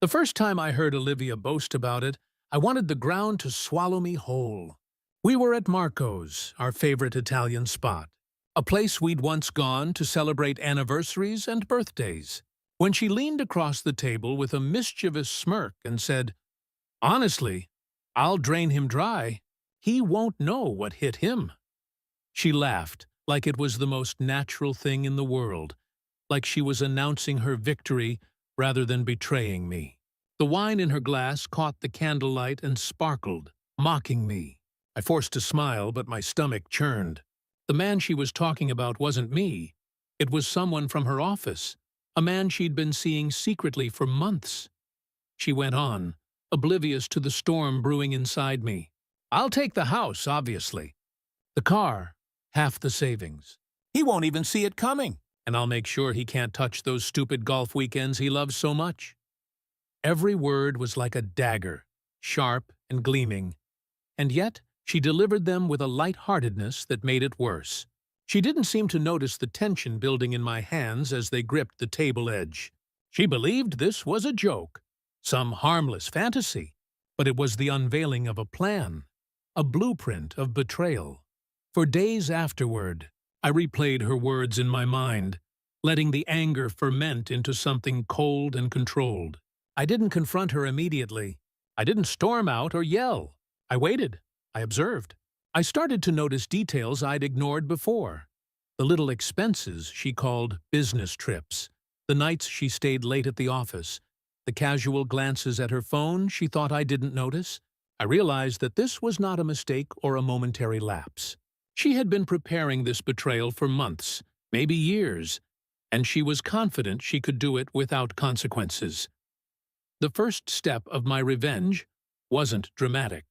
The first time I heard Olivia boast about it, I wanted the ground to swallow me whole. We were at Marco's, our favorite Italian spot, a place we'd once gone to celebrate anniversaries and birthdays. When she leaned across the table with a mischievous smirk and said, "Honestly, I'll drain him dry. He won't know what hit him." She laughed like it was the most natural thing in the world, like she was announcing her victory rather than betraying me. The wine in her glass caught the candlelight and sparkled, mocking me. I forced a smile, but my stomach churned. The man she was talking about wasn't me. It was someone from her office, a man she'd been seeing secretly for months. She went on, oblivious to the storm brewing inside me. "I'll take the house, obviously. The car, half the savings. He won't even see it coming, and I'll make sure he can't touch those stupid golf weekends he loves so much." Every word was like a dagger, sharp and gleaming, and yet she delivered them with a light-heartedness that made it worse. She didn't seem to notice the tension building in my hands as they gripped the table edge. She believed this was a joke, some harmless fantasy, but it was the unveiling of a plan, a blueprint of betrayal. For days afterward, I replayed her words in my mind, letting the anger ferment into something cold and controlled. I didn't confront her immediately. I didn't storm out or yell. I waited. I observed. I started to notice details I'd ignored before. The little expenses she called business trips, the nights she stayed late at the office, the casual glances at her phone she thought I didn't notice. I realized that this was not a mistake or a momentary lapse. She had been preparing this betrayal for months, maybe years, and she was confident she could do it without consequences. The first step of my revenge wasn't dramatic.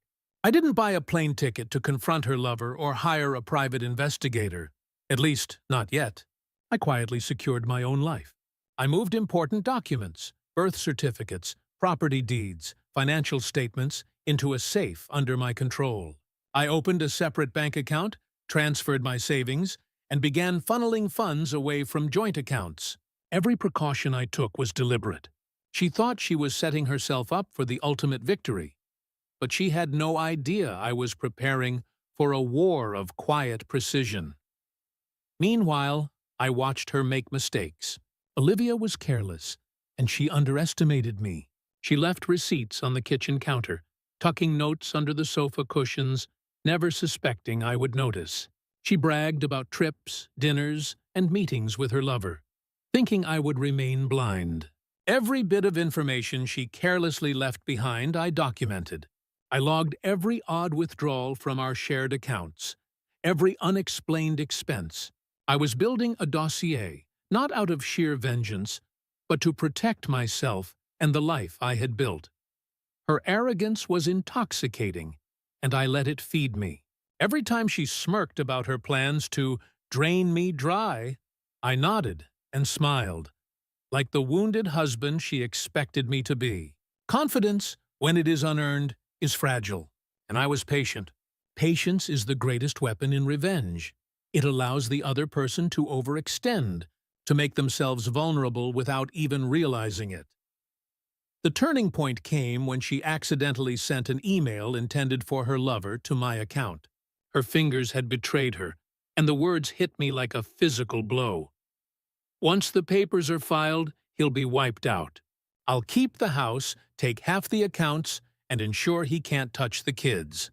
I didn't buy a plane ticket to confront her lover or hire a private investigator. At least, not yet. I quietly secured my own life. I moved important documents, birth certificates, property deeds, financial statements, into a safe under my control. I opened a separate bank account, transferred my savings, and began funneling funds away from joint accounts. Every precaution I took was deliberate. She thought she was setting herself up for the ultimate victory, but she had no idea I was preparing for a war of quiet precision. Meanwhile, I watched her make mistakes. Olivia was careless, and she underestimated me. She left receipts on the kitchen counter, tucking notes under the sofa cushions, never suspecting I would notice. She bragged about trips, dinners, and meetings with her lover, thinking I would remain blind. Every bit of information she carelessly left behind I documented. I logged every odd withdrawal from our shared accounts, every unexplained expense. I was building a dossier, not out of sheer vengeance, but to protect myself and the life I had built. Her arrogance was intoxicating, and I let it feed me. Every time she smirked about her plans to drain me dry, I nodded and smiled, like the wounded husband she expected me to be. Confidence, when it is unearned, is fragile, and I was patient. Patience is the greatest weapon in revenge. It allows the other person to overextend, to make themselves vulnerable without even realizing it. The turning point came when she accidentally sent an email intended for her lover to my account. Her fingers had betrayed her, and the words hit me like a physical blow. "Once the papers are filed, he'll be wiped out. I'll keep the house, take half the accounts, and ensure he can't touch the kids."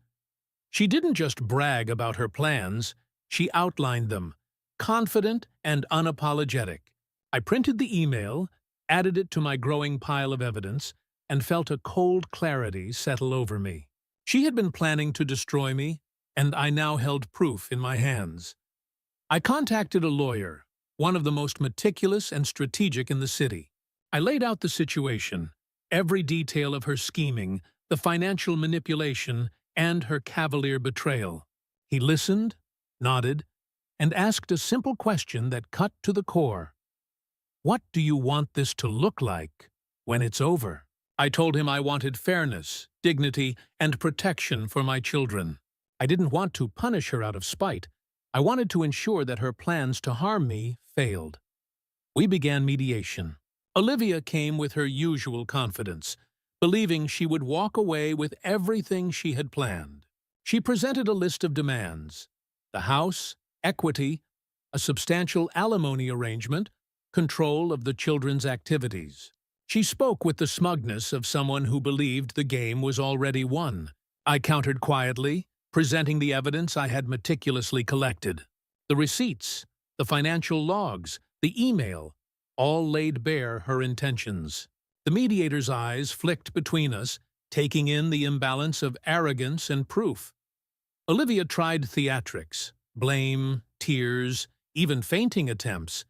She didn't just brag about her plans, she outlined them, confident and unapologetic. I printed the email, added it to my growing pile of evidence, and felt a cold clarity settle over me. She had been planning to destroy me, and I now held proof in my hands. I contacted a lawyer, one of the most meticulous and strategic in the city. I laid out the situation, every detail of her scheming, the financial manipulation, and her cavalier betrayal. He listened, nodded, and asked a simple question that cut to the core. "What do you want this to look like when it's over?" I told him I wanted fairness, dignity, and protection for my children. I didn't want to punish her out of spite. I wanted to ensure that her plans to harm me failed. We began mediation. Olivia came with her usual confidence, believing she would walk away with everything she had planned. She presented a list of demands: the house, equity, a substantial alimony arrangement, control of the children's activities. She spoke with the smugness of someone who believed the game was already won. I countered quietly, presenting the evidence I had meticulously collected. The receipts, the financial logs, the email, all laid bare her intentions. The mediator's eyes flicked between us, taking in the imbalance of arrogance and proof. Olivia tried theatrics, blame, tears, even fainting attempts,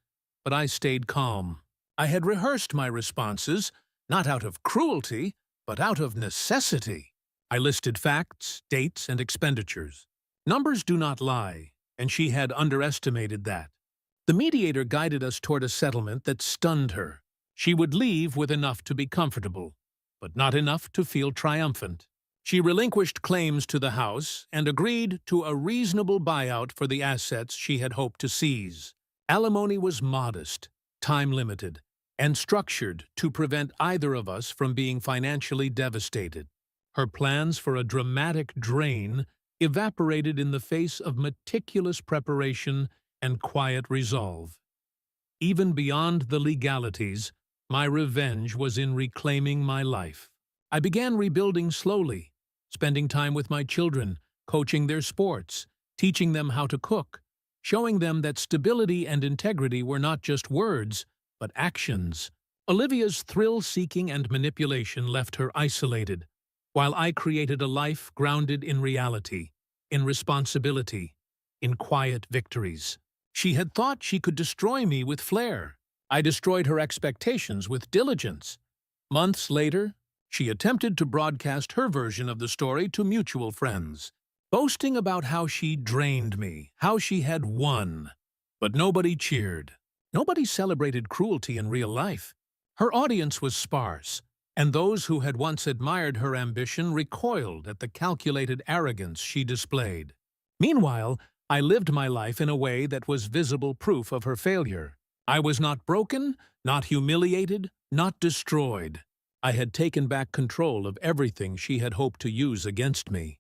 but I stayed calm. I had rehearsed my responses, not out of cruelty, but out of necessity. I listed facts, dates, and expenditures. Numbers do not lie, and she had underestimated that. The mediator guided us toward a settlement that stunned her. She would leave with enough to be comfortable, but not enough to feel triumphant. She relinquished claims to the house and agreed to a reasonable buyout for the assets she had hoped to seize. Alimony was modest, time-limited, and structured to prevent either of us from being financially devastated. Her plans for a dramatic drain evaporated in the face of meticulous preparation and quiet resolve. Even beyond the legalities, my revenge was in reclaiming my life. I began rebuilding slowly, spending time with my children, coaching their sports, teaching them how to cook, showing them that stability and integrity were not just words, but actions. Olivia's thrill-seeking and manipulation left her isolated, while I created a life grounded in reality, in responsibility, in quiet victories. She had thought she could destroy me with flair. I destroyed her expectations with diligence. Months later, she attempted to broadcast her version of the story to mutual friends, boasting about how she drained me, how she had won. But nobody cheered. Nobody celebrated cruelty in real life. Her audience was sparse, and those who had once admired her ambition recoiled at the calculated arrogance she displayed. Meanwhile, I lived my life in a way that was visible proof of her failure. I was not broken, not humiliated, not destroyed. I had taken back control of everything she had hoped to use against me.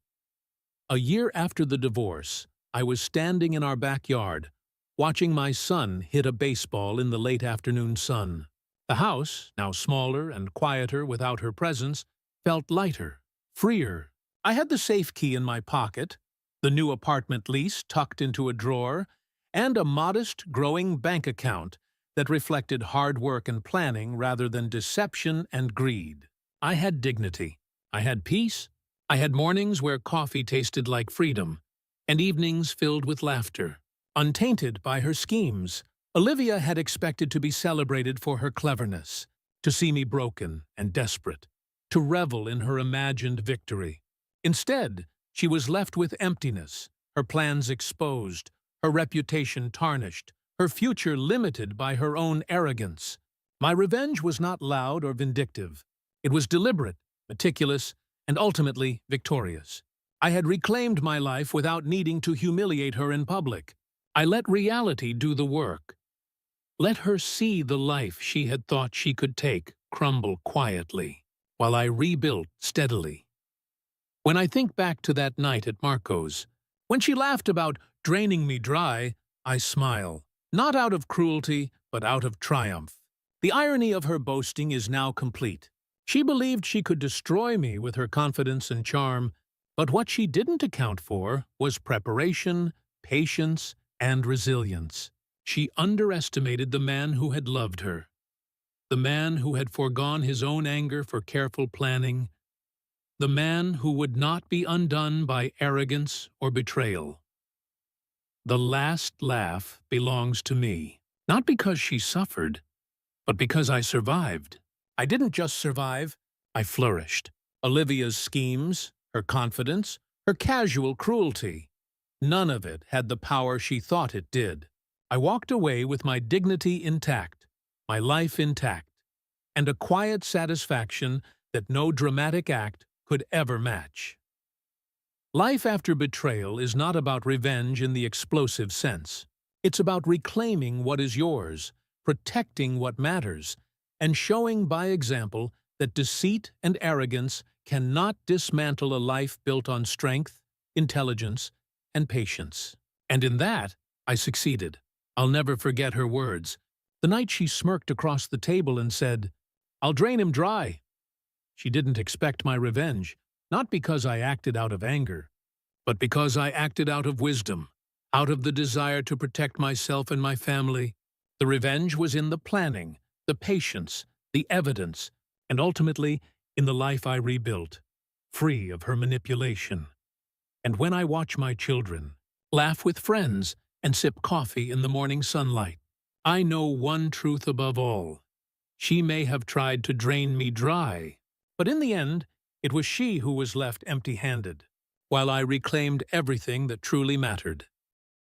A year after the divorce, I was standing in our backyard, watching my son hit a baseball in the late afternoon sun. The house, now smaller and quieter without her presence, felt lighter, freer. I had the safe key in my pocket, the new apartment lease tucked into a drawer, and a modest, growing bank account that reflected hard work and planning rather than deception and greed. I had dignity. I had peace. I had mornings where coffee tasted like freedom, and evenings filled with laughter. Untainted by her schemes, Olivia had expected to be celebrated for her cleverness, to see me broken and desperate, to revel in her imagined victory. Instead, she was left with emptiness, her plans exposed, her reputation tarnished, her future limited by her own arrogance. My revenge was not loud or vindictive. It was deliberate, meticulous, and ultimately victorious. I had reclaimed my life without needing to humiliate her in public. I let reality do the work. Let her see the life she had thought she could take crumble quietly, while I rebuilt steadily. When I think back to that night at Marco's, when she laughed about draining me dry, I smile, not out of cruelty, but out of triumph. The irony of her boasting is now complete. She believed she could destroy me with her confidence and charm, but what she didn't account for was preparation, patience, and resilience. She underestimated the man who had loved her, the man who had foregone his own anger for careful planning, the man who would not be undone by arrogance or betrayal. The last laugh belongs to me, not because she suffered, but because I survived. I didn't just survive, I flourished. Olivia's schemes, her confidence, her casual cruelty, none of it had the power she thought it did. I walked away with my dignity intact, my life intact, and a quiet satisfaction that no dramatic act could ever match. Life after betrayal is not about revenge in the explosive sense. It's about reclaiming what is yours, protecting what matters, and showing by example that deceit and arrogance cannot dismantle a life built on strength, intelligence, and patience. And in that, I succeeded. I'll never forget her words. The night she smirked across the table and said, "I'll drain him dry." She didn't expect my revenge, not because I acted out of anger, but because I acted out of wisdom, out of the desire to protect myself and my family. The revenge was in the planning, the patience, the evidence, and ultimately in the life I rebuilt, free of her manipulation. And when I watch my children, laugh with friends, and sip coffee in the morning sunlight, I know one truth above all. She may have tried to drain me dry, but in the end, it was she who was left empty-handed, while I reclaimed everything that truly mattered.